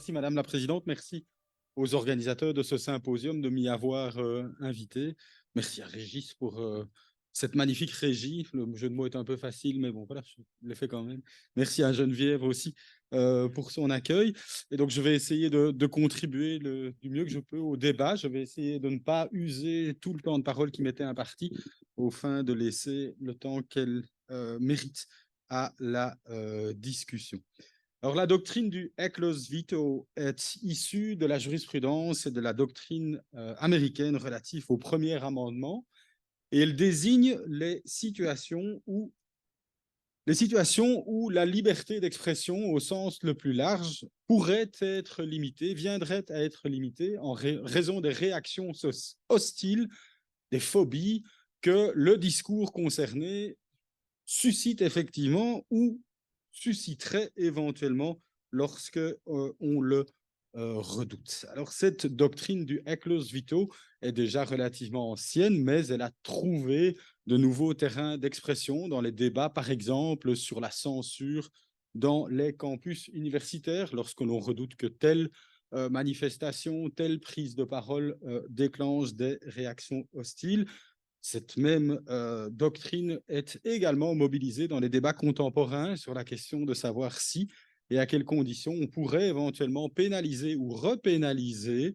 Merci Madame la Présidente, merci aux organisateurs de ce symposium de m'y avoir invité. Merci à Régis pour cette magnifique régie. Le jeu de mots est un peu facile, mais bon, voilà, je l'ai fait quand même. Merci à Geneviève aussi pour son accueil. Et donc, je vais essayer de contribuer du mieux que je peux au débat. Je vais essayer de ne pas user tout le temps de parole qui m'était imparti, au fin de laisser le temps qu'elle mérite à la discussion. Alors, la doctrine du Eccles Veto est issue de la jurisprudence et de la doctrine américaine relative au premier amendement, et elle désigne les situations où la liberté d'expression au sens le plus large pourrait être limitée, viendrait à être limitée en raison des réactions hostiles, des phobies que le discours concerné suscite effectivement ou susciterait éventuellement lorsque on le redoute. Alors, cette doctrine du Eccles Veto est déjà relativement ancienne, mais elle a trouvé de nouveaux terrains d'expression dans les débats, par exemple, sur la censure dans les campus universitaires, lorsque l'on redoute que telle manifestation, telle prise de parole déclenche des réactions hostiles. Cette même doctrine est également mobilisée dans les débats contemporains sur la question de savoir si et à quelles conditions on pourrait éventuellement pénaliser ou repénaliser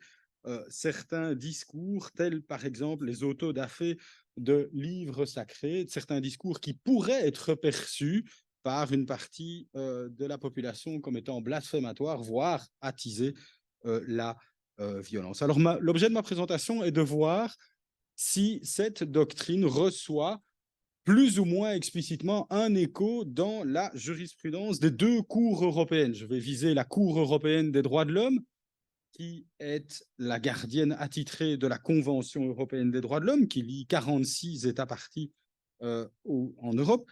certains discours, tels par exemple les autodafés de livres sacrés, certains discours qui pourraient être perçus par une partie de la population comme étant blasphématoires, voire attiser la violence. Alors, l'objet de ma présentation est de voir si cette doctrine reçoit plus ou moins explicitement un écho dans la jurisprudence des deux cours européennes. Je vais viser la Cour européenne des droits de l'homme, qui est la gardienne attitrée de la Convention européenne des droits de l'homme, qui lie 46 États parties en Europe,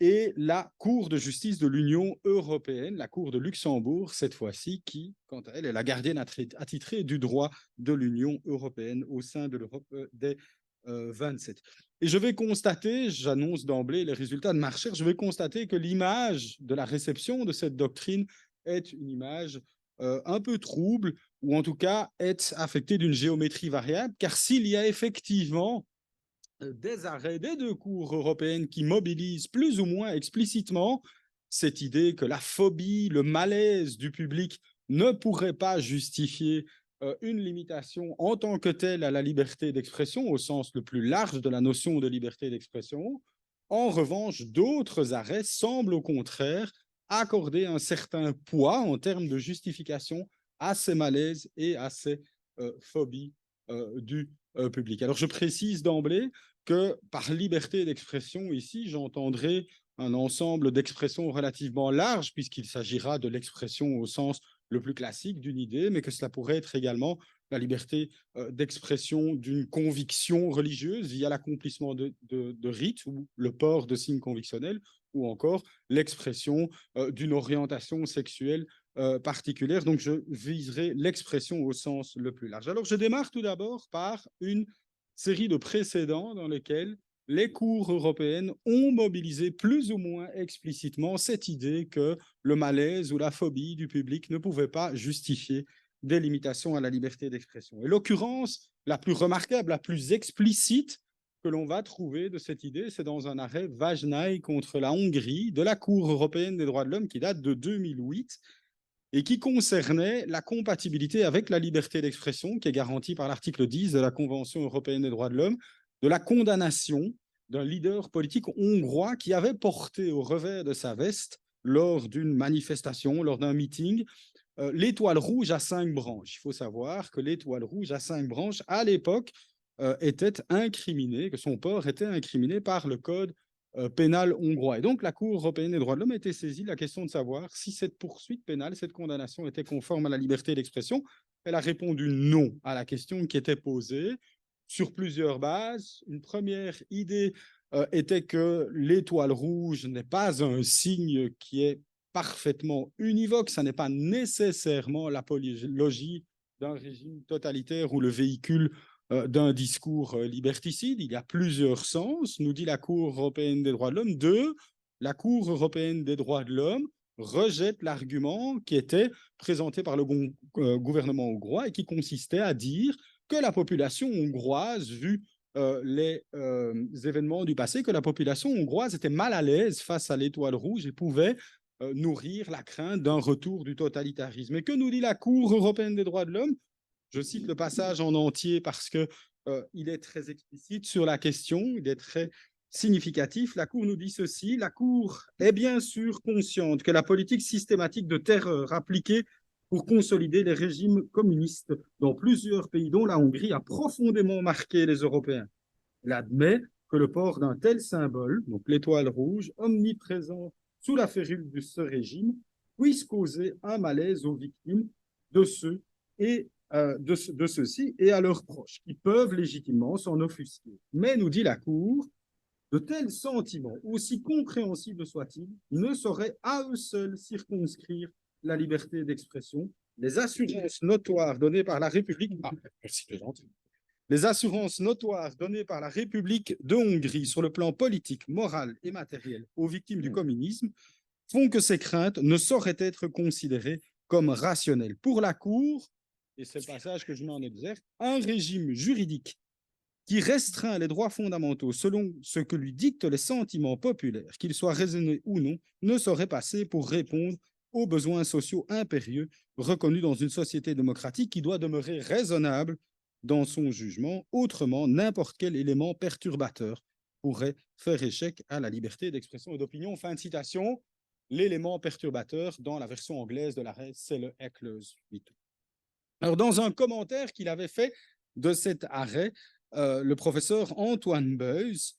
et la Cour de justice de l'Union européenne, la Cour de Luxembourg, cette fois-ci, qui, quant à elle, est la gardienne attitrée du droit de l'Union européenne au sein de l'Europe des 27. Et je vais constater, j'annonce d'emblée les résultats de ma recherche, je vais constater que l'image de la réception de cette doctrine est une image un peu trouble, ou en tout cas est affectée d'une géométrie variable, car s'il y a effectivement des arrêts des deux cours européennes qui mobilisent plus ou moins explicitement cette idée que la phobie, le malaise du public ne pourrait pas justifier une limitation en tant que telle à la liberté d'expression, au sens le plus large de la notion de liberté d'expression. En revanche, d'autres arrêts semblent au contraire accorder un certain poids en termes de justification à ces malaises et à ces phobies du public. Alors, je précise d'emblée que par liberté d'expression, ici, j'entendrai un ensemble d'expressions relativement larges, puisqu'il s'agira de l'expression au sens le plus classique d'une idée, mais que cela pourrait être également la liberté d'expression d'une conviction religieuse via l'accomplissement de rites ou le port de signes convictionnels, ou encore l'expression d'une orientation sexuelle particulière. Donc, je viserai l'expression au sens le plus large. Alors, je démarre tout d'abord par une série de précédents dans lesquels les cours européennes ont mobilisé plus ou moins explicitement cette idée que le malaise ou la phobie du public ne pouvait pas justifier des limitations à la liberté d'expression. Et l'occurrence la plus remarquable, la plus explicite que l'on va trouver de cette idée, c'est dans un arrêt Vajnai contre la Hongrie de la Cour européenne des droits de l'homme qui date de 2008 et qui concernait la compatibilité avec la liberté d'expression qui est garantie par l'article 10 de la Convention européenne des droits de l'homme, de la condamnation d'un leader politique hongrois qui avait porté au revers de sa veste, lors d'une manifestation, lors d'un meeting, l'étoile rouge à 5 branches. Il faut savoir que l'étoile rouge à 5 branches, à l'époque, était incriminée, que son port était incriminé par le code pénal hongrois. Et donc, la Cour européenne des droits de l'homme a été saisie de la question de savoir si cette poursuite pénale, cette condamnation était conforme à la liberté d'expression. Elle a répondu non à la question qui était posée sur plusieurs bases. Une première idée était que l'étoile rouge n'est pas un signe qui est parfaitement univoque, ça n'est pas nécessairement l'apologie d'un régime totalitaire ou le véhicule d'un discours liberticide. Il y a plusieurs sens, nous dit la Cour européenne des droits de l'homme. Deux, la Cour européenne des droits de l'homme rejette l'argument qui était présenté par le gouvernement hongrois et qui consistait à dire que la population hongroise, vu les événements du passé, que la population hongroise était mal à l'aise face à l'Étoile rouge et pouvait nourrir la crainte d'un retour du totalitarisme. Et que nous dit la Cour européenne des droits de l'homme? Je cite le passage en entier parce que il est très explicite sur la question, il est très significatif. La Cour nous dit ceci: la Cour est bien sûr consciente que la politique systématique de terreur appliquée pour consolider les régimes communistes dans plusieurs pays, dont la Hongrie, a profondément marqué les Européens. Elle admet que le port d'un tel symbole, donc l'étoile rouge, omniprésent sous la férule de ce régime, puisse causer un malaise aux victimes de ceux et de ceux-ci et à leurs proches, qui peuvent légitimement s'en offusquer. Mais, nous dit la Cour, de tels sentiments, aussi compréhensibles soient-ils, ne sauraient à eux seuls circonscrire la liberté d'expression. Les assurances notoires données par la République... Ah, merci, c'est gentil. Les assurances notoires données par la République de Hongrie sur le plan politique, moral et matériel aux victimes du communisme font que ces craintes ne sauraient être considérées comme rationnelles. Pour la Cour, et c'est le passage que je mets en exergue, un régime juridique qui restreint les droits fondamentaux selon ce que lui dictent les sentiments populaires, qu'ils soient raisonnés ou non, ne saurait passer pour répondre aux besoins sociaux impérieux reconnus dans une société démocratique qui doit demeurer raisonnable dans son jugement. Autrement, n'importe quel élément perturbateur pourrait faire échec à la liberté d'expression et d'opinion. Fin de citation. L'élément perturbateur dans la version anglaise de l'arrêt, c'est le heckler's veto. Alors, dans un commentaire qu'il avait fait de cet arrêt, le professeur Antoine Beuys,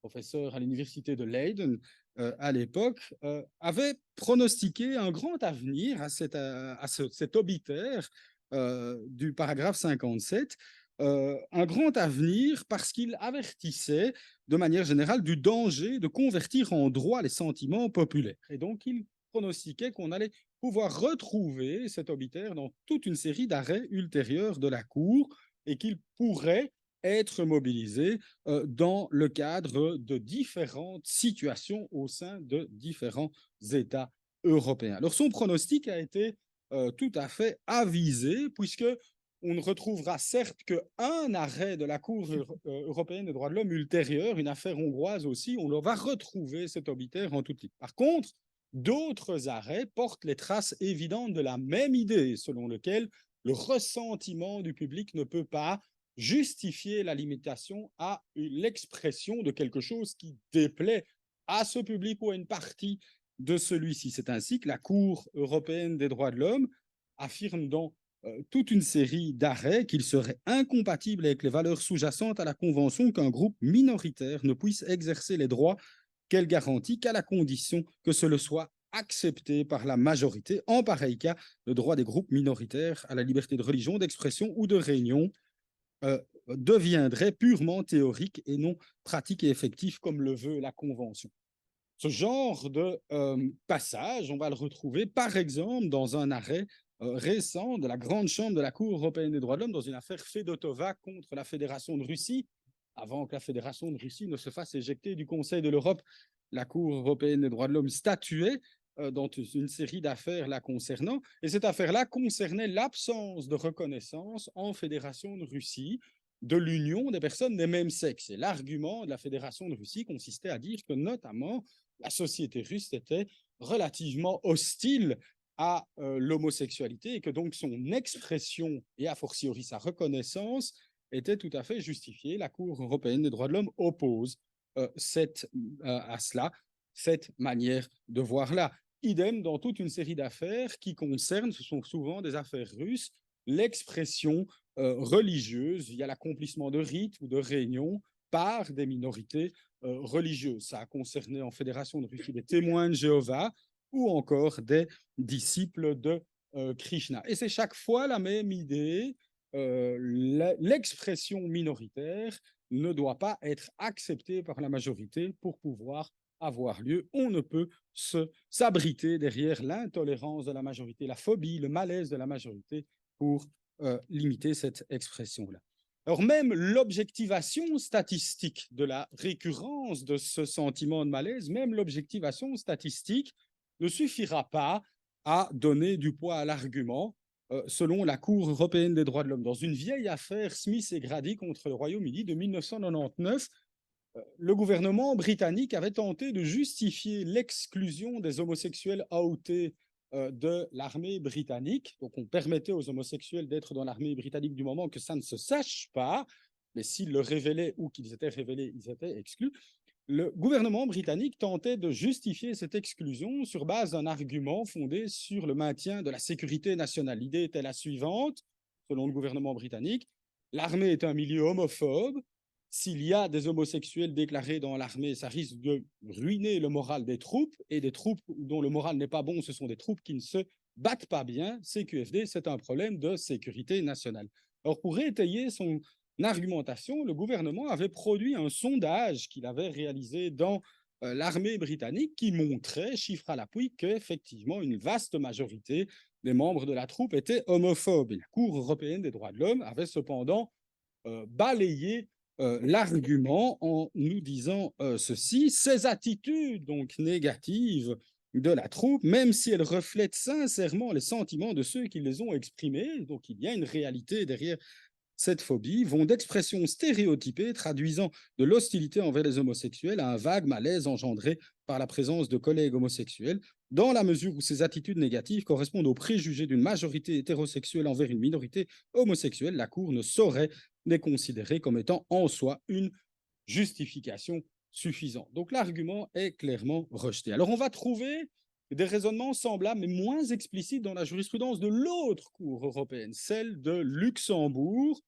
professeur à l'université de Leiden à l'époque, avait pronostiqué un grand avenir à cet obitaire du paragraphe 57, un grand avenir parce qu'il avertissait de manière générale du danger de convertir en droit les sentiments populaires. Et donc, il pronostiquait qu'on allait pouvoir retrouver cet obitaire dans toute une série d'arrêts ultérieurs de la Cour et qu'il pourrait être mobilisé dans le cadre de différentes situations au sein de différents États européens. Alors, son pronostic a été tout à fait avisé, puisque on ne retrouvera certes qu'un arrêt de la Cour européenne des droits de l'homme ultérieure, une affaire hongroise aussi, on va retrouver cet obitaire en tout type. Par contre, d'autres arrêts portent les traces évidentes de la même idée, selon laquelle le ressentiment du public ne peut pas justifier la limitation à l'expression de quelque chose qui déplaît à ce public ou à une partie de celui-ci. C'est ainsi que la Cour européenne des droits de l'homme affirme dans toute une série d'arrêts qu'il serait incompatible avec les valeurs sous-jacentes à la Convention qu'un groupe minoritaire ne puisse exercer les droits qu'elle garantit qu'à la condition que cela soit accepté par la majorité. En pareil cas, le droit des groupes minoritaires à la liberté de religion, d'expression ou de réunion deviendrait purement théorique et non pratique et effectif comme le veut la Convention. Ce genre de passage, on va le retrouver par exemple dans un arrêt récent de la Grande Chambre de la Cour européenne des droits de l'homme dans une affaire Fedotova contre la Fédération de Russie. Avant que la Fédération de Russie ne se fasse éjecter du Conseil de l'Europe, la Cour européenne des droits de l'homme statuait dans une série d'affaires la concernant. Et cette affaire-là concernait l'absence de reconnaissance en Fédération de Russie de l'union des personnes des mêmes sexes. Et l'argument de la Fédération de Russie consistait à dire que notamment la société russe était relativement hostile à l'homosexualité et que donc son expression et a fortiori sa reconnaissance était tout à fait justifiée. La Cour européenne des droits de l'homme oppose à cela cette manière de voir là. Idem dans toute une série d'affaires qui concernent, ce sont souvent des affaires russes, l'expression religieuse via l'accomplissement de rites ou de réunions par des minorités religieuses. Ça a concerné en Fédération de Russie des témoins de Jéhovah ou encore des disciples de Krishna. Et c'est chaque fois la même idée, l'expression minoritaire ne doit pas être acceptée par la majorité pour pouvoir avoir lieu. On ne peut s'abriter derrière l'intolérance de la majorité, la phobie, le malaise de la majorité pour limiter cette expression-là. Alors même l'objectivation statistique de la récurrence de ce sentiment de malaise, même l'objectivation statistique ne suffira pas à donner du poids à l'argument, selon la Cour européenne des droits de l'homme. Dans une vieille affaire Smith et Grady contre le Royaume-Uni de 1999, le gouvernement britannique avait tenté de justifier l'exclusion des homosexuels outés de l'armée britannique. Donc, on permettait aux homosexuels d'être dans l'armée britannique du moment que ça ne se sache pas, mais s'ils le révélaient ou qu'ils étaient révélés, ils étaient exclus. Le gouvernement britannique tentait de justifier cette exclusion sur base d'un argument fondé sur le maintien de la sécurité nationale. L'idée était la suivante, selon le gouvernement britannique: l'armée est un milieu homophobe. S'il y a des homosexuels déclarés dans l'armée, ça risque de ruiner le moral des troupes, et des troupes dont le moral n'est pas bon, ce sont des troupes qui ne se battent pas bien. CQFD, c'est un problème de sécurité nationale. Alors, pour étayer son argumentation, le gouvernement avait produit un sondage qu'il avait réalisé dans l'armée britannique qui montrait, chiffre à l'appui, qu'effectivement, une vaste majorité des membres de la troupe étaient homophobes. Et la Cour européenne des droits de l'homme avait cependant balayé l'argument en nous disant ceci: ces attitudes donc négatives de la troupe, même si elles reflètent sincèrement les sentiments de ceux qui les ont exprimés, donc il y a une réalité derrière cette phobie, vont d'expressions stéréotypées traduisant de l'hostilité envers les homosexuels à un vague malaise engendré par la présence de collègues homosexuels, dans la mesure où ces attitudes négatives correspondent aux préjugés d'une majorité hétérosexuelle envers une minorité homosexuelle. La Cour ne saurait les considérer comme étant en soi une justification suffisante. Donc l'argument est clairement rejeté. Alors on va trouver des raisonnements semblables, mais moins explicites dans la jurisprudence de l'autre Cour européenne, celle de Luxembourg,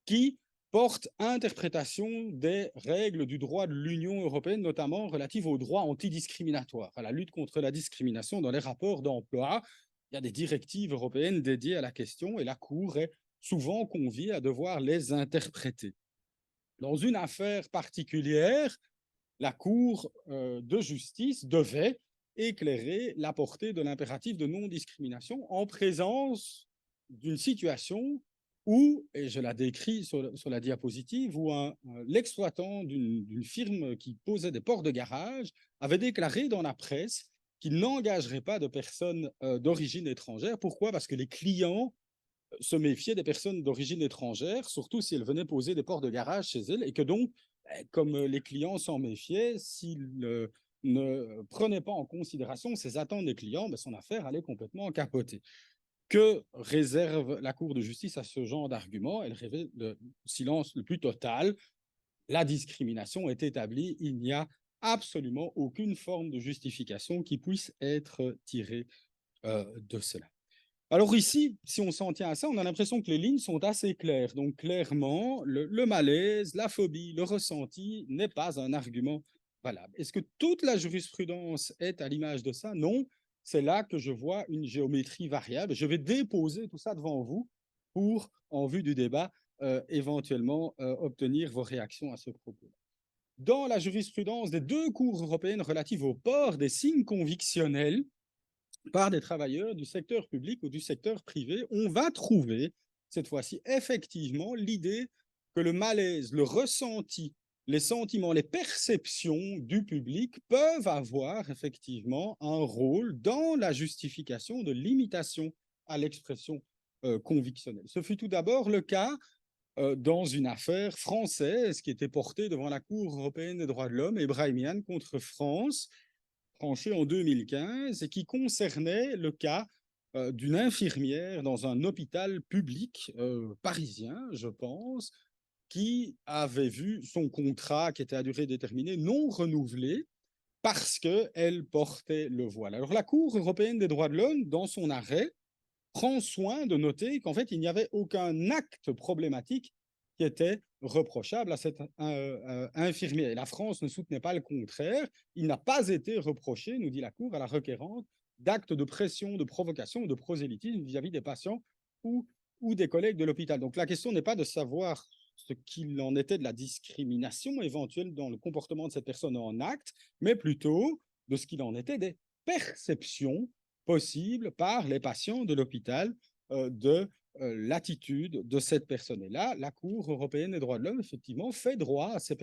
qui porte interprétation des règles du droit de l'Union européenne, notamment relatives au droit antidiscriminatoire, à la lutte contre la discrimination dans les rapports d'emploi. Il y a des directives européennes dédiées à la question et la Cour est souvent conviée à devoir les interpréter. Dans une affaire particulière, la Cour de justice devait éclairer la portée de l'impératif de non-discrimination en présence d'une situation où, et je la décris sur la diapositive, où l'exploitant d'une firme qui posait des ports de garage avait déclaré dans la presse qu'il n'engagerait pas de personnes d'origine étrangère. Pourquoi? Parce que les clients se méfiaient des personnes d'origine étrangère, surtout si elles venaient poser des ports de garage chez elles, et que donc, comme les clients s'en méfiaient, s'ils ne prenaient pas en considération ces attentes des clients, son affaire allait complètement capoter. Que réserve la Cour de justice à ce genre d'argument? Elle révèle le silence le plus total. La discrimination est établie. Il n'y a absolument aucune forme de justification qui puisse être tirée de cela. Alors ici, si on s'en tient à ça, on a l'impression que les lignes sont assez claires. Donc clairement, le malaise, la phobie, le ressenti n'est pas un argument valable. Est-ce que toute la jurisprudence est à l'image de ça? Non. C'est là que je vois une géométrie variable. Je vais déposer tout ça devant vous pour, en vue du débat, éventuellement obtenir vos réactions à ce propos. Dans la jurisprudence des deux cours européennes relatives au port des signes convictionnels par des travailleurs du secteur public ou du secteur privé, on va trouver cette fois-ci effectivement l'idée que le malaise, le ressenti, les sentiments, les perceptions du public peuvent avoir effectivement un rôle dans la justification de limitation à l'expression convictionnelle. Ce fut tout d'abord le cas dans une affaire française qui était portée devant la Cour européenne des droits de l'homme, Ebrahimian contre France, tranché en 2015 et qui concernait le cas d'une infirmière dans un hôpital public parisien, je pense, qui avait vu son contrat, qui était à durée déterminée, non renouvelé parce qu'elle portait le voile. Alors la Cour européenne des droits de l'homme, dans son arrêt, prend soin de noter qu'en fait, il n'y avait aucun acte problématique qui était reprochable à cette infirmière. Et la France ne soutenait pas le contraire. Il n'a pas été reproché, nous dit la Cour, à la requérante, d'actes de pression, de provocation, de prosélytisme vis-à-vis des patients ou des collègues de l'hôpital. Donc la question n'est pas de savoir ce qu'il en était de la discrimination éventuelle dans le comportement de cette personne en acte, mais plutôt de ce qu'il en était des perceptions possibles par les patients de l'hôpital de l'attitude de cette personne. Et là, la Cour européenne des droits de l'homme, effectivement, fait droit à ces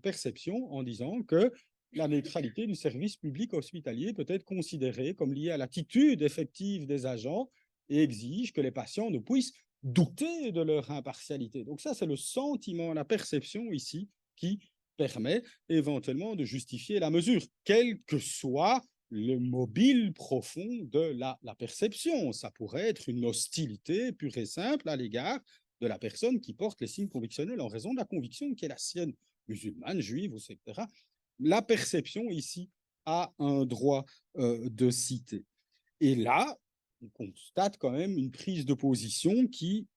perceptions en disant que la neutralité du service public hospitalier peut être considérée comme liée à l'attitude effective des agents et exige que les patients ne puissent douter de leur impartialité. Donc ça, c'est le sentiment, la perception ici qui permet éventuellement de justifier la mesure, quel que soit le mobile profond de la perception. Ça pourrait être une hostilité pure et simple à l'égard de la personne qui porte les signes convictionnels en raison de la conviction qui est la sienne, musulmane, juive, etc. La perception ici a un droit de cité. Et là, on constate quand même une prise de position qui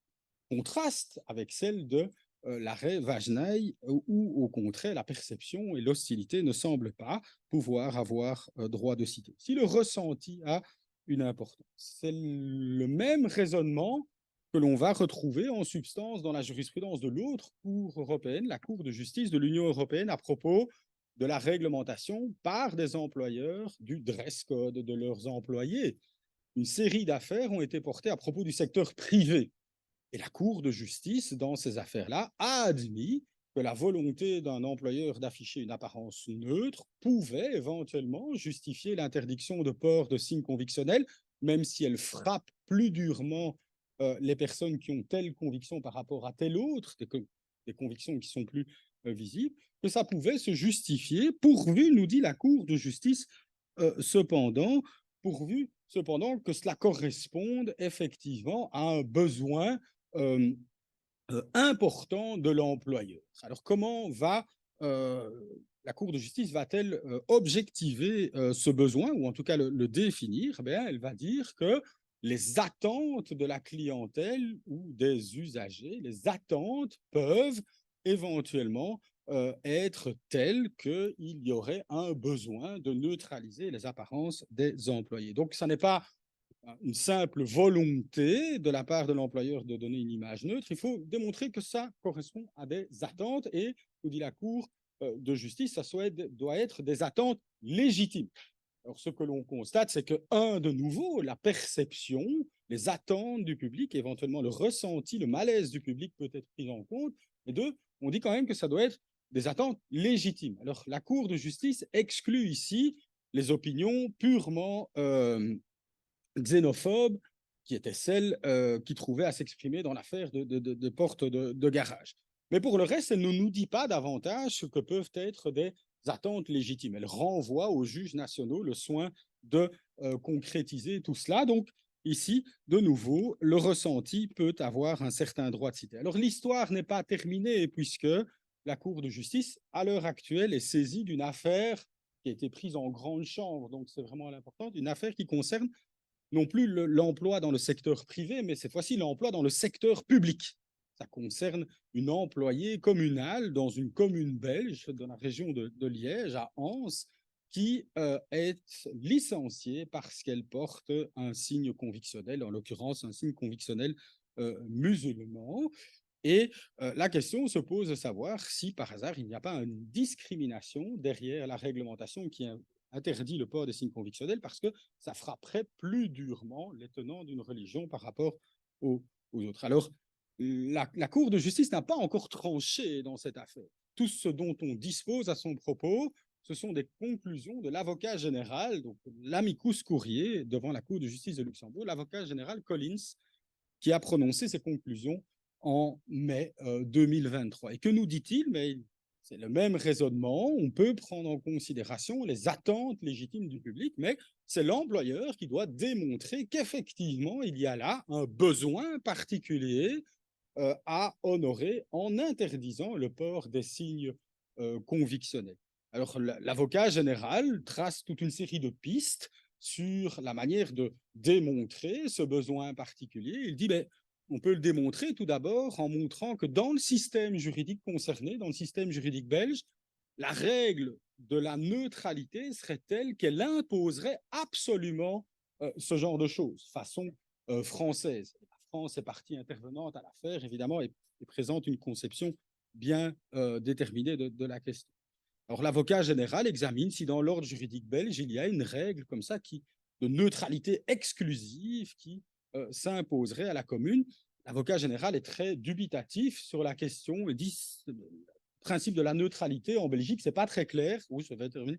contraste avec celle de l'arrêt Vajnaï, où au contraire la perception et l'hostilité ne semblent pas pouvoir avoir droit de cité. Si le ressenti a une importance, c'est le même raisonnement que l'on va retrouver en substance dans la jurisprudence de l'autre Cour européenne, la Cour de justice de l'Union européenne, à propos de la réglementation par des employeurs du dress code de leurs employés. Une série d'affaires ont été portées à propos du secteur privé. Et la Cour de justice, dans ces affaires-là, a admis que la volonté d'un employeur d'afficher une apparence neutre pouvait éventuellement justifier l'interdiction de port de signes convictionnels, même si elle frappe plus durement les personnes qui ont telle conviction par rapport à telle autre, des convictions qui sont plus visibles, que ça pouvait se justifier, pourvu, nous dit la Cour de justice, cependant que cela corresponde effectivement à un besoin euh, important de l'employeur. Alors, comment la Cour de justice va-t-elle objectiver ce besoin, ou en tout cas le définir? Bien, elle va dire que les attentes de la clientèle ou des usagers, les attentes peuvent éventuellement être telles qu'il y aurait un besoin de neutraliser les apparences des employés. Donc, ça n'est pas une simple volonté de la part de l'employeur de donner une image neutre, il faut démontrer que ça correspond à des attentes et, nous dit la Cour de justice, ça doit être des attentes légitimes. Alors, ce que l'on constate, c'est que, de nouveau, la perception, les attentes du public, éventuellement le ressenti, le malaise du public peut être pris en compte. Et deux, on dit quand même que ça doit être des attentes légitimes. Alors, la Cour de justice exclut ici les opinions purement xénophobe, qui était celle qui trouvait à s'exprimer dans l'affaire de porte de garage. Mais pour le reste, elle ne nous dit pas davantage ce que peuvent être des attentes légitimes. Elle renvoie aux juges nationaux le soin de concrétiser tout cela. Donc, ici, de nouveau, le ressenti peut avoir un certain droit de cité. Alors, l'histoire n'est pas terminée puisque la Cour de justice, à l'heure actuelle, est saisie d'une affaire qui a été prise en grande chambre. Donc, c'est vraiment l'important, une affaire qui concerne non plus l'emploi dans le secteur privé, mais cette fois-ci l'emploi dans le secteur public. Ça concerne une employée communale dans une commune belge dans la région de Liège, à Anse, qui est licenciée parce qu'elle porte un signe convictionnel, en l'occurrence un signe convictionnel musulman. Et la question se pose de savoir si par hasard il n'y a pas une discrimination derrière la réglementation qui interdit le port des signes convictionnels, parce que ça frapperait plus durement les tenants d'une religion par rapport aux autres. Alors, la Cour de justice n'a pas encore tranché dans cette affaire. Tout ce dont on dispose à son propos, ce sont des conclusions de l'avocat général, donc l'amicus courrier devant la Cour de justice de Luxembourg, l'avocat général Collins, qui a prononcé ces conclusions en mai 2023. Et que nous dit-il? Mais c'est le même raisonnement. On peut prendre en considération les attentes légitimes du public, mais c'est l'employeur qui doit démontrer qu'effectivement, il y a là un besoin particulier à honorer en interdisant le port des signes convictionnels. Alors, l'avocat général trace toute une série de pistes sur la manière de démontrer ce besoin particulier. Il dit, ben, on peut le démontrer tout d'abord en montrant que dans le système juridique concerné, dans le système juridique belge, la règle de la neutralité serait telle qu'elle imposerait absolument ce genre de choses, façon française. La France est partie intervenante à l'affaire, évidemment, et présente une conception bien déterminée de la question. Alors, l'avocat général examine si dans l'ordre juridique belge, il y a une règle comme ça de neutralité exclusive qui s'imposerait à la commune. L'avocat général est très dubitatif sur la question et dit principe de la neutralité en Belgique, c'est pas très clair. Oui, je vais terminer.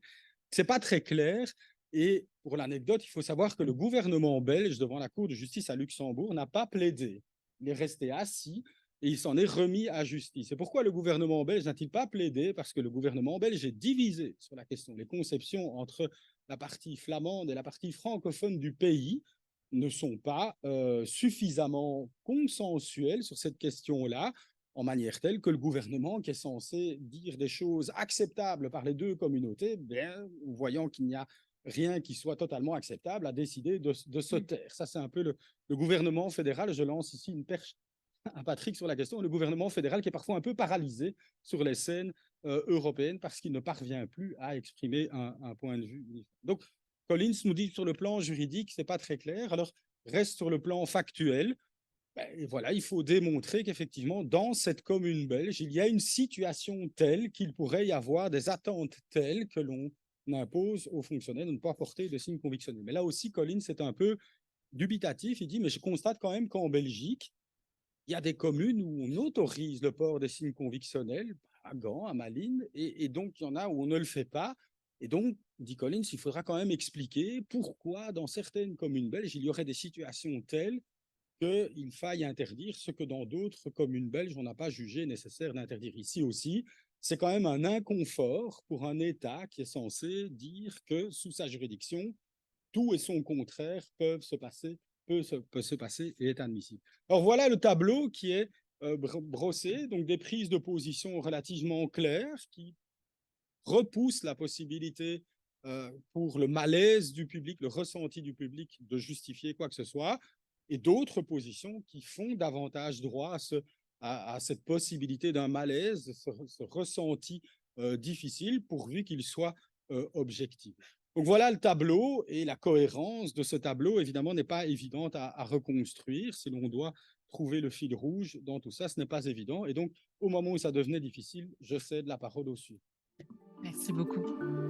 C'est pas très clair. Et pour l'anecdote, il faut savoir que le gouvernement belge, devant la Cour de justice à Luxembourg, n'a pas plaidé. Il est resté assis et il s'en est remis à justice. Et pourquoi le gouvernement belge n'a-t-il pas plaidé? Parce que le gouvernement belge est divisé sur la question. Les conceptions entre la partie flamande et la partie francophone du pays ne sont pas suffisamment consensuelles sur cette question-là, en manière telle que le gouvernement, qui est censé dire des choses acceptables par les deux communautés, bien, voyant qu'il n'y a rien qui soit totalement acceptable, a décidé de se taire. Ça, c'est un peu le gouvernement fédéral. Je lance ici une perche à Patrick sur la question. Le gouvernement fédéral qui est parfois un peu paralysé sur les scènes européennes parce qu'il ne parvient plus à exprimer un point de vue. Donc, Collins nous dit sur le plan juridique, ce n'est pas très clair. Alors, reste sur le plan factuel. Et voilà, il faut démontrer qu'effectivement, dans cette commune belge, il y a une situation telle qu'il pourrait y avoir des attentes telles que l'on impose aux fonctionnaires de ne pas porter de signes convictionnels. Mais là aussi, Collins est un peu dubitatif. Il dit, mais je constate quand même qu'en Belgique, il y a des communes où on autorise le port des signes convictionnels, à Gand, à Malines, et donc il y en a où on ne le fait pas. Et donc, dit Collins, il faudra quand même expliquer pourquoi dans certaines communes belges, il y aurait des situations telles qu'il faille interdire ce que dans d'autres communes belges, on n'a pas jugé nécessaire d'interdire. Ici aussi, c'est quand même un inconfort pour un État qui est censé dire que sous sa juridiction, tout et son contraire peuvent se passer, peut se passer et est admissible. Alors voilà le tableau qui est brossé, donc des prises de position relativement claires qui repoussent la possibilité pour le malaise du public, le ressenti du public de justifier quoi que ce soit, et d'autres positions qui font davantage droit à cette possibilité d'un malaise, ce ressenti difficile, pourvu qu'il soit objectif. Donc voilà le tableau, et la cohérence de ce tableau, évidemment, n'est pas évidente à reconstruire. Si l'on doit trouver le fil rouge dans tout ça, ce n'est pas évident. Et donc, au moment où ça devenait difficile, je cède la parole au suivant. Merci beaucoup.